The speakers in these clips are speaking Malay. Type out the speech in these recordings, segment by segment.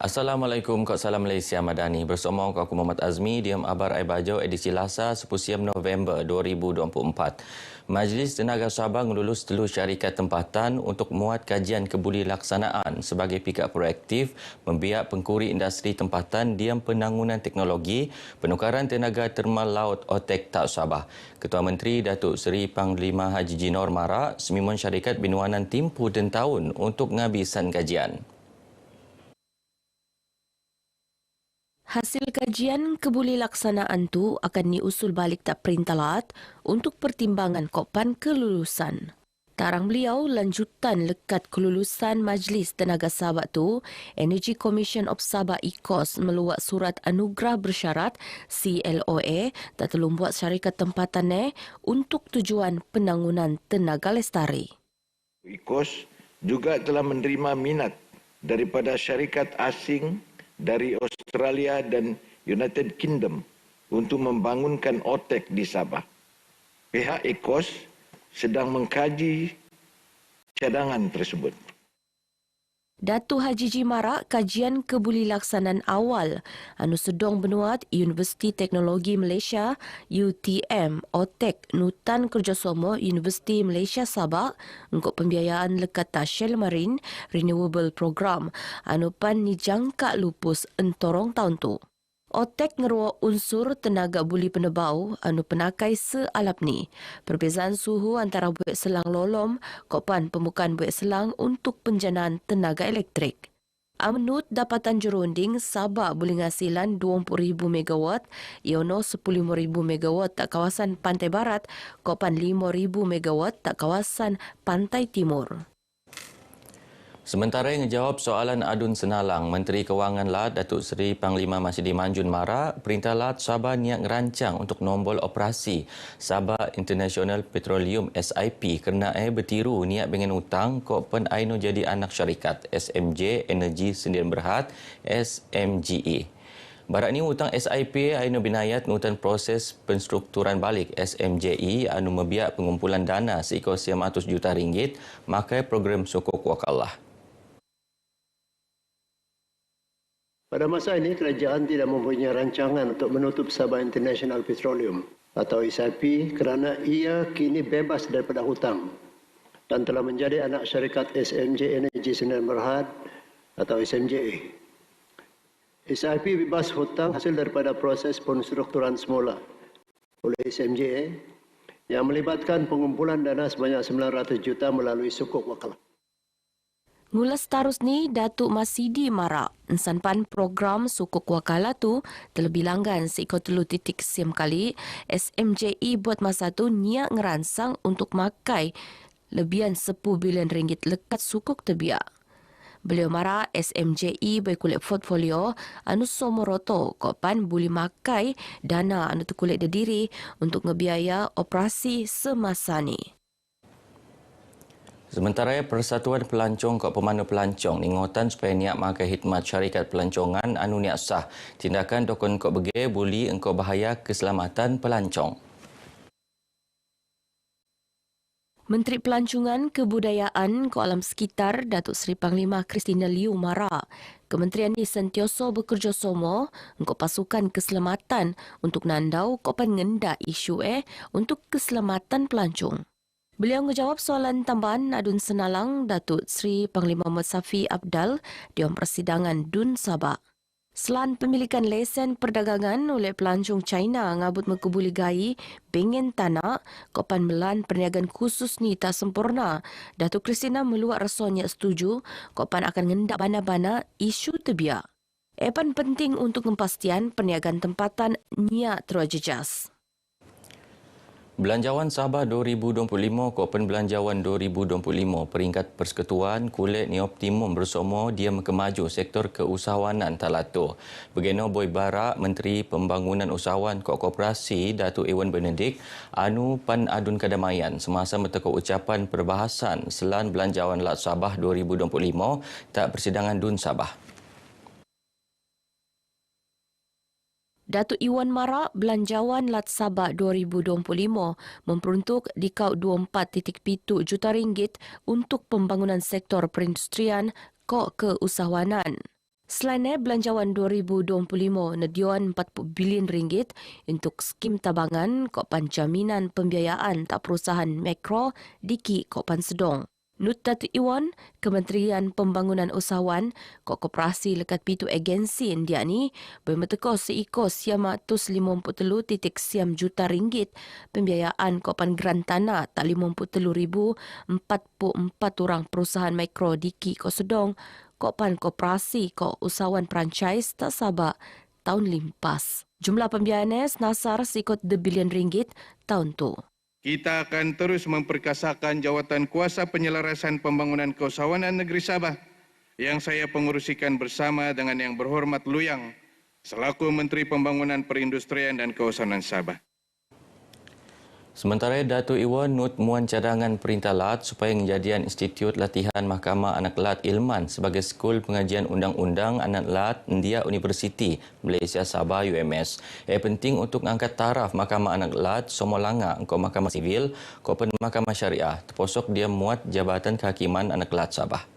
Assalamualaikum, Kak Salam Malaysia Madani. Bersama aku Muhammad Azmi, diam abar ai bajau edisi Lasa 10 November 2024. Majlis Tenaga Sabah ngelulus telu syarikat tempatan untuk muat kajian kebuli laksanaan sebagai pihak proaktif membiak pengkuri industri tempatan diam penanggunan teknologi penukaran tenaga termal laut OTEK Tak Sabah. Ketua Menteri Datuk Seri Panglima Haji Jinor Marak semimun syarikat binuanan timpu dan tahun untuk ngabisan kajian. Hasil kajian kebuli laksanaan tu akan diusul balik tak perintalat untuk pertimbangan kopan kelulusan. Tarang beliau lanjutan lekat kelulusan Majlis Tenaga Sabah tu, Energy Commission of Sabah ICOS meluat surat anugerah bersyarat CLOA tak telum buat syarikat tempatan untuk tujuan penanggunan tenaga lestari. ICOS juga telah menerima minat daripada syarikat asing dari Australia dan United Kingdom untuk membangunkan OTEK di Sabah. Pihak ICOS sedang mengkaji cadangan tersebut. Datuk Haji Marak kajian kebuli laksanaan awal anu sedong benuat Universiti Teknologi Malaysia UTM OTEK Nutan Kerjasama Universiti Malaysia Sabah untuk pembiayaan lekat Shell Marine Renewable Program anu pan dijangka lupus entorong tahun tu. OTEK ngeruak unsur tenaga buli penebau anu penakai sealap ni. Perbezaan suhu antara buik selang lolom kopan pembukaan buik selang untuk penjanaan tenaga elektrik. Menurut dapatan jurunding, Sabah boleh ngasilan 20,000 megawatt, iono 15,000 megawatt tak kawasan pantai barat, kopan 5,000 megawatt tak kawasan pantai timur. Sementara menjawab soalan adun senalang, Menteri Kewangan LAT Datuk Seri Panglima Masidi Manjun Marak, Perintah LAT Sabah niat ngerancang untuk nombol operasi Sabah International Petroleum SIP kerana bertiru niat dengan utang kok pen aino jadi anak syarikat SMJ Energy Sdn Berhad SMGE. Barat ni hutang SIP aino binayat ngutan proses penstrukturan balik SMJE anu membiak pengumpulan dana seekor 100 juta ringgit makai program sukuk wakalah. Pada masa ini, kerajaan tidak mempunyai rancangan untuk menutup Sabah International Petroleum atau SIP kerana ia kini bebas daripada hutang dan telah menjadi anak syarikat SMJ Energy Sdn Berhad atau SMJE. SIP bebas hutang hasil daripada proses penstrukturan semula oleh SMJE yang melibatkan pengumpulan dana sebanyak 900 juta melalui sukuk wakalah. Ngulas tarus ni, Datuk Masidi Marak, ensanpan program sukuk wakala tu terlebih langgan seikut 3.0 kali, SMJE buat masa tu niat ngeransang untuk makai lebihan 10 bilion ringgit lekat sukuk terbiak. Beliau marak SMJE berkulit portfolio anu somoroto kopan boleh makai dana anu terkulit diri untuk ngebiaya operasi semasa ni. Sementara Persatuan Pelancong kok pemandu pelancong ingotan supaya niat makai khidmat syarikat pelancongan anu niat sah. Tindakan dokon kok bege buli engkau bahaya keselamatan pelancong. Menteri Pelancongan Kebudayaan ke Alam Sekitar Datuk Seri Panglima Christina Liu Marak, kementerian ini sentiasa bekerjasama untuk pasukan keselamatan untuk nandau kopan ngenda isu untuk keselamatan pelancong. Beliau menjawab soalan tambahan adun senalang Datuk Seri Panglima Muhammad Safi Abdal di persidangan Dun Sabah. Selan pemilikan lesen perdagangan oleh pelancong China ngabut mengkebuli gai bengen tanah kopan melan perniagaan khusus ni tak sempurna. Datuk Kristina meluat rasanya setuju kopan akan ngendak bana-bana isu terbiak. Epan penting untuk kepastian perniagaan tempatan niat terjejas. Belanjawan Sabah 2025 Kopen Belanjawan 2025 peringkat Persekutuan Kulit ni optimum bersama dia kemaju sektor keusahawanan talato. Begeno Boy Barak Menteri Pembangunan Usahawan Koperasi Datuk Ewan Benedict anu pan adun kedamaian semasa meteko ucapan perbahasan selan Belanjawan Lat Sabah 2025 tak persidangan Dun Sabah. Datuk Iwan Marak Belanjawan Lat Sabah 2025 memperuntuk dikau 24.7 juta ringgit untuk pembangunan sektor perindustrian kok keusahawanan. Selain belanjawan 2025 nedion 40 bilion ringgit untuk skim tabangan Kopan Jaminan Pembiayaan Tak Perusahaan Makro Diki Kopan Sedong. Nut Datuk Iwan, Kementerian Pembangunan Usahawan, Koperasi lekat pitu agensi India ni bermetekos seiko siam 153.siam juta ringgit pembiayaan Kopan Geran Tanah tak 53,044 orang perusahaan mikro Diki Kosedong, Kopan Koperasi Usahawan Franchise tak Sabah tahun limpas. Jumlah pembiayaan senasar sikut 2 bilion ringgit tahun tu. Kita akan terus memperkasakan jawatan kuasa penyelarasan pembangunan keusahawanan negeri Sabah yang saya pengurusikan bersama dengan Yang Berhormat Luyang selaku Menteri Pembangunan Perindustrian dan Keusahawanan Sabah. Sementara Datuk Iwan Nut muan cadangan Perintah Lat supaya kejadian Institut Latihan Mahkamah Anak Lat Ilman sebagai Skul Pengajian Undang-Undang Anak Lat India Universiti Malaysia Sabah UMS. Penting untuk mengangkat taraf Mahkamah Anak Lat Somolanga ke Mahkamah Sivil ke Mahkamah Syariah. Terposok dia muat Jabatan Kehakiman Anak Lat Sabah.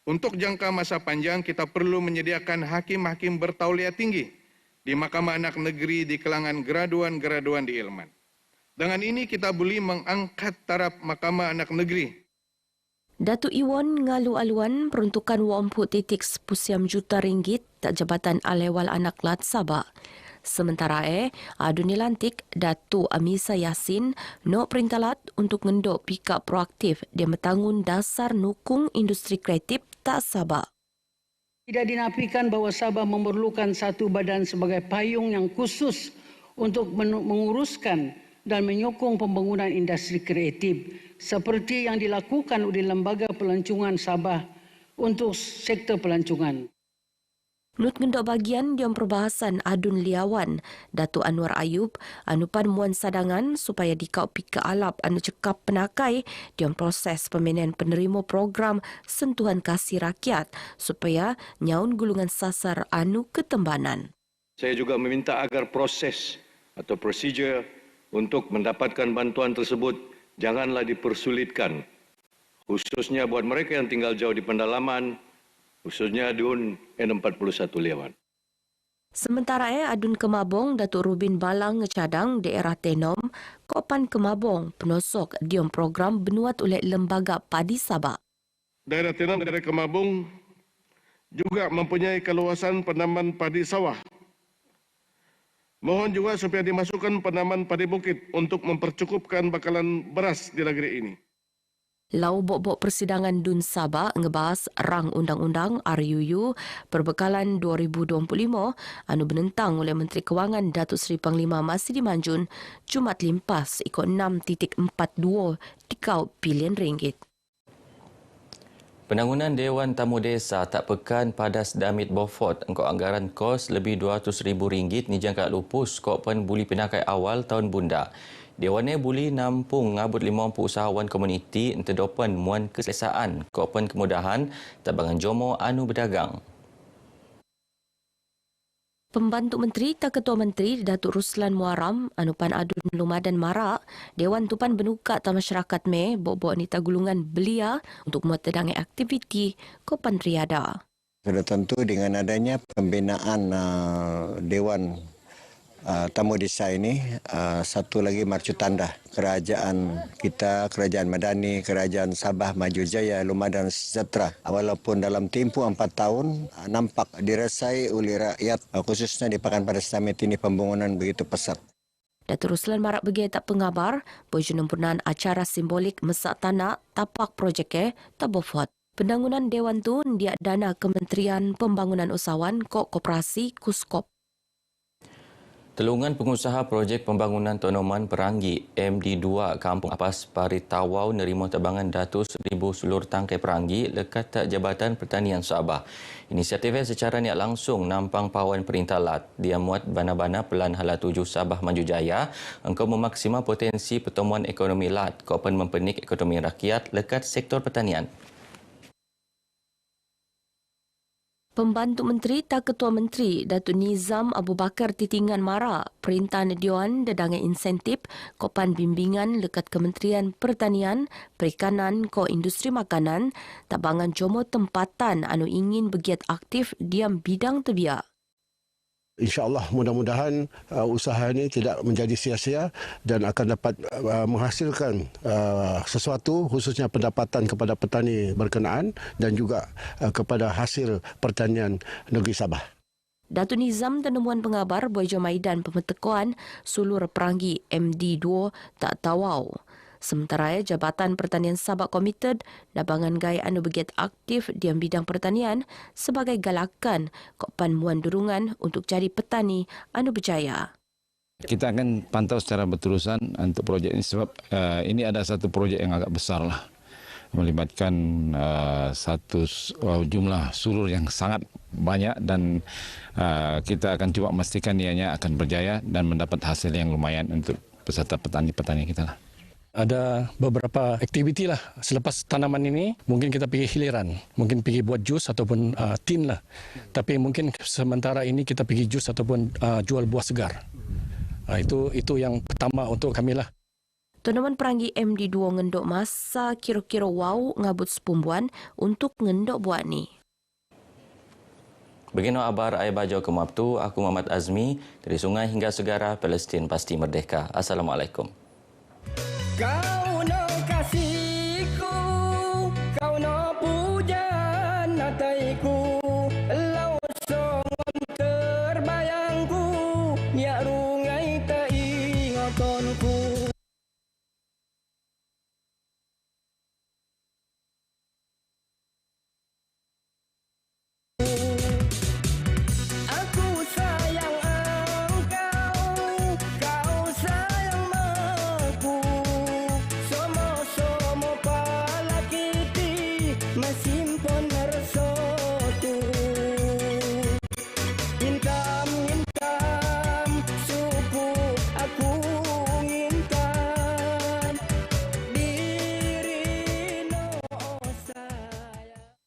Untuk jangka masa panjang kita perlu menyediakan hakim-hakim bertauliah tinggi di Mahkamah Anak Negeri di kalangan graduan-graduan di Ilman. Dengan ini kita boleh mengangkat taraf Mahkamah Anak Negeri. Datuk Iwan ngalu-aluan peruntukan 40.10 juta ringgit tak Jabatan Alewal Anak Lat Sabah. Sementara adun nilantik Datuk Amisa Yasin nok Perintah Lat untuk ngendok pika proaktif dia metangun dasar nukung industri kreatif tak Sabah. Tidak dinafikan bahawa Sabah memerlukan satu badan sebagai payung yang khusus untuk menguruskan dan menyokong pembangunan industri kreatif seperti yang dilakukan oleh Lembaga Pelancongan Sabah untuk sektor pelancongan. Nut ngendok bagian diam perbahasan adun liawan Datuk Anwar Ayub anupan muan sadangan supaya dikau pika alap anu cekap penakai diam proses pemenen penerima program sentuhan kasih rakyat supaya nyaun gulungan sasar anu ketembanan. Saya juga meminta agar proses atau prosedur untuk mendapatkan bantuan tersebut janganlah dipersulitkan, khususnya buat mereka yang tinggal jauh di pendalaman, khususnya adun N41 Liawan. Sementara adun Kemabong Datuk Rubin Balang ngecadang daerah Tenom, Kopan Kemabong penosok diom program benuat oleh Lembaga Padi Sabah. Daerah Tenom, daerah Kemabong juga mempunyai kaluasan penanaman padi sawah. Mohon juga supaya dimasukkan penanaman padi bukit untuk mempercukupkan bakalan beras di negeri ini. Lau bok-bok persidangan Dun Sabah ngebahas rang undang-undang RUU perbekalan 2025 anu benentang oleh Menteri Kewangan Datuk Seri Panglima Masidi Manjun Jumat limpas ikut 6.42 bilion ringgit. Penangunan Dewan Tamu Desa tak pekan padas Damit Beaufort engkau anggaran kos lebih RM200,000 ni jangka lupus kopen buli penakai awal tahun bunda. Dewan buli nampung ngabut 50 usahawan komuniti entedopan muan keselesaan kopen kemudahan tabangan jomo anu berdagang. Pembantu Menteri tak Ketua Menteri Datuk Ruslan Muaram anupan adun lumadan marak Dewan Tupan benuka ta masyarakat bok-bok ni tagulungan belia untuk muat tedangai aktiviti kopan riada. Sudah tentu dengan adanya pembinaan Dewan Tamu Desa ini, satu lagi marcu tanda kerajaan kita, kerajaan Madani, kerajaan Sabah Maju Jaya, Lumadan Sejahtera. Walaupun dalam tempoh 4 tahun nampak dirasai oleh rakyat, khususnya di Pakan Padas Damit ini pembangunan begitu pesat. Datuk Ruslan marak bagi tak pengabar, bojo nyempurnaan acara simbolik mesak tanah tapak projek tak Beaufort. Pendangunan Dewan tu dia dana Kementerian Pembangunan Usahawan Koperasi Kuskop. Telungan pengusaha projek pembangunan Tonoman Perangi MD2 Kampung Apas Paritawau nerima tabangan ratus ribu sulur tangkai perangi lekat tak Jabatan Pertanian Sabah. Inisiatifnya secara niat langsung nampang pawan Perintah Lat. Dia muat bana-bana Pelan Hala 7 Sabah Maju Jaya engkau memaksimal potensi pertemuan ekonomi Lat kopen mempenik ekonomi rakyat lekat sektor pertanian. Pembantu Menteri Tak Ketua Menteri Datuk Nizam Abu Bakar Titingan Mara perintah Nedion dedangan insentif kopan bimbingan lekat Kementerian Pertanian, Perikanan ko Industri Makanan tabangan jomo tempatan anu ingin begiat aktif diam bidang tebiak. InsyaAllah mudah-mudahan usaha ini tidak menjadi sia-sia dan akan dapat menghasilkan sesuatu khususnya pendapatan kepada petani berkenaan dan juga kepada hasil pertanian negeri Sabah. Datuk Nizam tenemuan pengabar Bojo Maidan Pemetekoan Sulur Perangi MD2 tak tawau. Sementara Jabatan Pertanian Sabah komited nabangan gaya anu begiat aktif diam bidang pertanian sebagai galakan kopan muan durungan untuk cari petani anu berjaya. Kita akan pantau secara berterusan untuk projek ini sebab ini ada satu projek yang agak besar lah. Melibatkan satu jumlah sulur yang sangat banyak dan kita akan cuba memastikan ianya akan berjaya dan mendapat hasil yang lumayan untuk peserta petani-petani kita lah. Ada beberapa aktiviti lah selepas tanaman ini mungkin kita pergi hiliran, mungkin pergi buat jus ataupun tin lah. Tapi mungkin sementara ini kita pergi jus ataupun jual buah segar. Itu yang pertama untuk kami lah. Tonaman Perangi MD2 ngendok masa kira-kira wow ngabut sepumbuan untuk ngendok buat ni. Begini abar ai bajo ke Mabtu, aku Muhammad Azmi dari Sungai hingga Segara Palestin pasti merdeka. Assalamualaikum. Kau no kasihku, kau no pujan nataiku, lau songon terbayangku, nyak rungai tak ingatonku. Aku sayang engkau, kau sayang aku. Masih